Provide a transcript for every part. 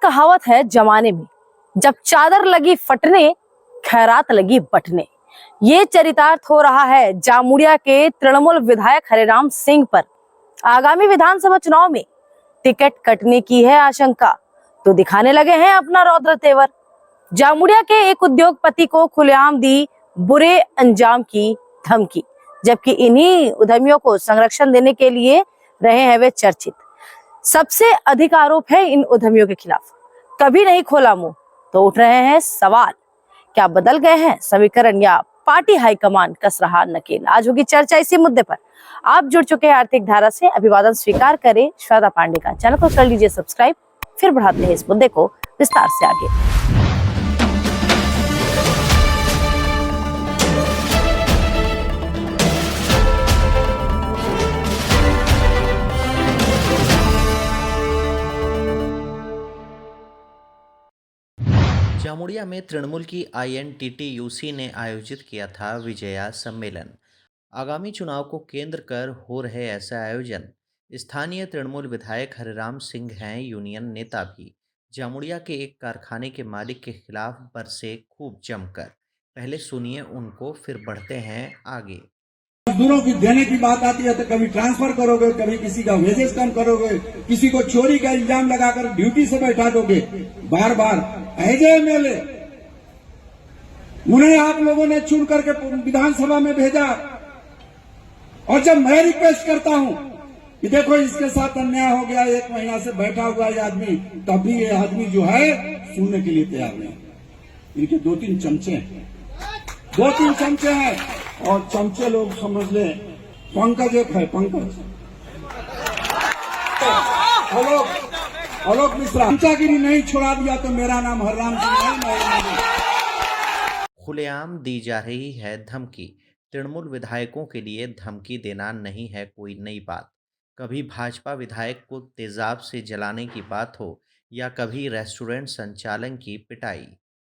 कहावत है जमाने में, जब चादर लगी फटने खैरात लगी बटने। ये चरितार्थ हो रहा है जामुड़िया के तृणमूल विधायक हरिराम सिंह पर। आगामी विधानसभा चुनाव में टिकट कटने की है आशंका, तो दिखाने लगे हैं अपना रौद्र तेवर। जामुड़िया के एक उद्योगपति को खुलेआम दी बुरे अंजाम की धमकी, जबकि इन्हीं उद्यमियों को संरक्षण देने के लिए रहे हैं वे चर्चित। सबसे अधिक आरोप है इन उद्यमियों के खिलाफ। कभी नहीं खोला मुंह तो उठ रहे हैं सवाल। क्या बदल गए हैं समीकरण या पार्टी हाईकमान कस रहा नकेल? आज होगी चर्चा इसी मुद्दे पर। आप जुड़ चुके हैं आर्थिक धारा से, अभिवादन स्वीकार करें श्वेता पांडे का। चैनल को कर लीजिए सब्सक्राइब, फिर बढ़ाते हैं इस मुद्दे को विस्तार से आगे। जामुड़िया में तृणमूल की INTTUC ने आयोजित किया था विजया सम्मेलन। आगामी चुनाव को केंद्र कर हो रहे ऐसा आयोजन। स्थानीय तृणमूल विधायक हरिराम सिंह हैं यूनियन नेता भी। जामुड़िया के एक कारखाने के मालिक के खिलाफ बरसे खूब जमकर। पहले सुनिए उनको, फिर बढ़ते हैं आगे। मजदूरों की देने की बात आती है तो कभी ट्रांसफर करोगे, कभी किसी का वेजेस कम करोगे, किसी को चोरी का इल्जाम लगाकर ड्यूटी से बैठा दोगे। बार बार ऐसे एमएलए उन्हें आप लोगों ने चुन करके विधानसभा में भेजा, और जब मैं रिक्वेस्ट करता हूं कि देखो इसके साथ अन्याय हो गया, 1 महीना से बैठा हुआ ये आदमी, तब भी ये आदमी जो है सुनने के लिए तैयार नहीं। इनके 2-3 चमचे हैं, 2-3 चमचे हैं, और चमचे लोग समझ ले पंकज एक है, पंकज आलोक मिश्रा। चमचागिरी नहीं छोड़ा दिया तो मेरा नाम हरिराम सिंह है। खुलेआम दी जा रही है धमकी। तृणमूल विधायकों के लिए धमकी देना नहीं है कोई नई बात। कभी भाजपा विधायक को तेजाब से जलाने की बात हो, या कभी रेस्टोरेंट संचालन की पिटाई,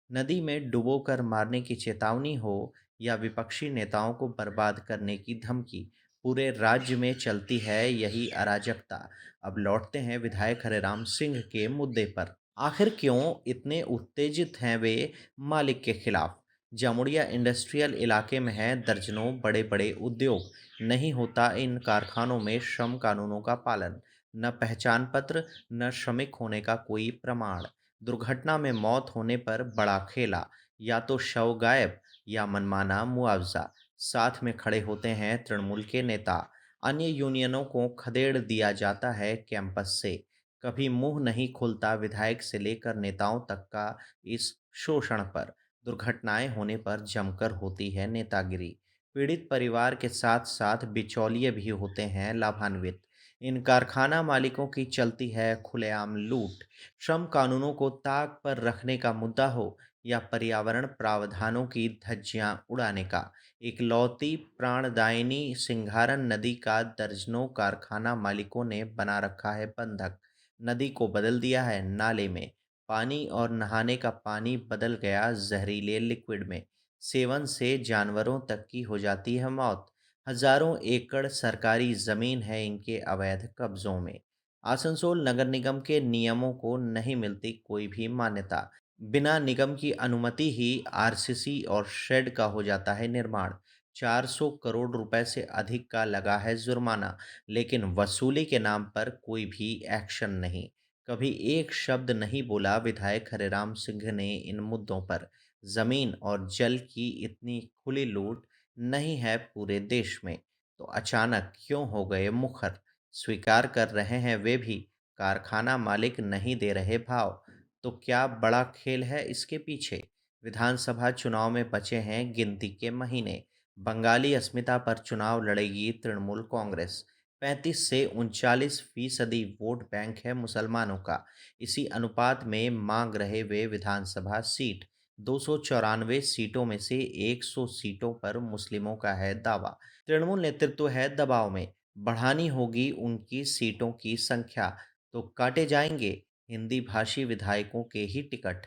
नदी में डुबोकर मारने की चेतावनी हो, या विपक्षी नेताओं को बर्बाद करने की धमकी, पूरे राज्य में चलती है यही अराजकता। अब लौटते हैं विधायक हरिराम सिंह के मुद्दे पर। आखिर क्यों इतने उत्तेजित हैं वे मालिक के खिलाफ? जामुड़िया इंडस्ट्रियल इलाके में है दर्जनों बड़े बड़े उद्योग। नहीं होता इन कारखानों में श्रम कानूनों का पालन, न पहचान पत्र, न श्रमिक होने का कोई प्रमाण। दुर्घटना में मौत होने पर बड़ा खेला, या तो शव गायब या मनमाना मुआवजा। साथ में खड़े होते हैं तृणमूल के नेता। अन्य यूनियनों को खदेड़ दिया जाता है कैंपस से। कभी मुंह नहीं खुलता विधायक से लेकर नेताओं तक का इस शोषण पर। दुर्घटनाएं होने पर जमकर होती है नेतागिरी। पीड़ित परिवार के साथ साथ बिचौलिए भी होते हैं लाभान्वित। इन कारखाना मालिकों की चलती है खुलेआम लूट। श्रम कानूनों को ताक पर रखने का मुद्दा हो, या पर्यावरण प्रावधानों की धज्जियां उड़ाने का। इकलौती प्राणदायिनी सिंघारन नदी का दर्जनों कारखाना मालिकों ने बना रखा है बंधक। नदी को बदल दिया है नाले में। पानी और नहाने का पानी बदल गया जहरीले लिक्विड में। सेवन से जानवरों तक की हो जाती है मौत। हजारों एकड़ सरकारी जमीन है इनके अवैध कब्जों में। आसनसोल नगर निगम के नियमों को नहीं मिलती कोई भी मान्यता। बिना निगम की अनुमति ही RCC और शेड का हो जाता है निर्माण। 400 करोड़ रुपए से अधिक का लगा है जुर्माना, लेकिन वसूली के नाम पर कोई भी एक्शन नहीं। कभी एक शब्द नहीं बोला विधायक हरिराम सिंह ने इन मुद्दों पर। जमीन और जल की इतनी खुली लूट नहीं है पूरे देश में, तो अचानक क्यों हो गए मुखर? स्वीकार कर रहे हैं वे भी, कारखाना मालिक नहीं दे रहे भाव। तो क्या बड़ा खेल है इसके पीछे? विधानसभा चुनाव में बचे हैं गिनती के महीने। बंगाली अस्मिता पर चुनाव लड़ेगी तृणमूल कांग्रेस। 35 से 39% वोट बैंक है मुसलमानों का। इसी अनुपात में मांग रहे वे विधानसभा सीट। 294 सीटों में से 100 सीटों पर मुस्लिमों का है दावा। तृणमूल नेतृत्व है दबाव में। बढ़ानी होगी उनकी सीटों की संख्या, तो काटे जाएंगे हिंदी भाषी विधायकों के ही टिकट।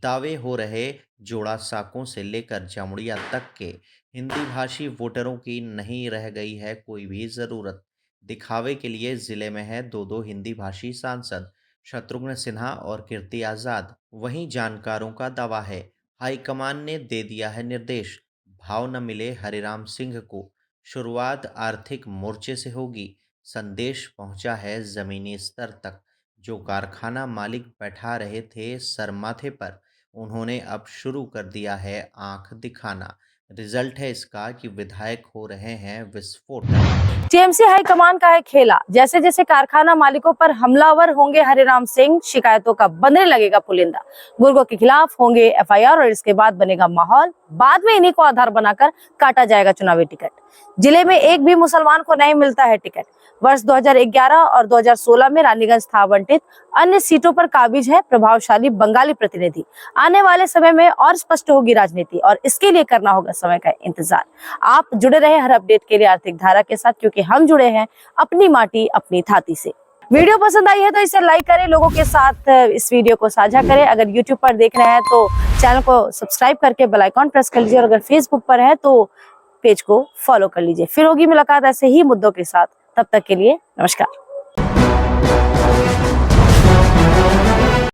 दावे हो रहे जोड़ा साकों से लेकर जामुड़िया तक के हिंदी भाषी वोटरों की नहीं रह गई है कोई भी ज़रूरत। दिखावे के लिए ज़िले में है 2-2 हिंदी भाषी सांसद। शत्रुघ्न सिन्हा और कीर्ति आज़ाद। वहीं जानकारों का दावा है हाईकमान ने दे दिया है निर्देश, भाव न मिले हरिराम सिंह को, शुरुआत आर्थिक मोर्चे से होगी। संदेश पहुंचा है जमीनी स्तर तक। जो कारखाना मालिक बैठा रहे थे सर माथे पर, उन्होंने अब शुरू कर दिया है आंख दिखाना। रिजल्ट है इसका कि विधायक हो रहे हैं विस्फोटक। टीएमसी हाईकमान का है खेला। जैसे जैसे कारखाना मालिकों पर हमलावर होंगे हरिराम सिंह, शिकायतों का बनने लगेगा पुलिंदा। गुर्गों के खिलाफ होंगे एफआईआर और इसके बाद बनेगा माहौल। बाद में इन्हीं को आधार बनाकर काटा जाएगा चुनावी टिकट। जिले में एक भी मुसलमान को नहीं मिलता है टिकट। वर्ष 2011 और 2016 में रानीगंज था आवंटित। अन्य सीटों पर काबिज है प्रभावशाली बंगाली प्रतिनिधि। आने वाले समय में और स्पष्ट होगी राजनीति और इसके लिए करना होगा समय का इंतजार। आप जुड़े रहे हर अपडेट के लिए आर्थिक धारा के साथ, क्योंकि हम जुड़े हैं अपनी माटी अपनी थाती से। वीडियो पसंद आई है तो इसे लाइक करें, लोगों के साथ इस वीडियो को साझा करें। अगर यूट्यूब पर देख रहे हैं तो चैनल को सब्सक्राइब करके बेल आइकॉन प्रेस कर लीजिए और अगर फेसबुक पर है तो पेज को फॉलो कर लीजिए। फिर होगी मुलाकात ऐसे ही मुद्दों के साथ। तब तक के लिए नमस्कार।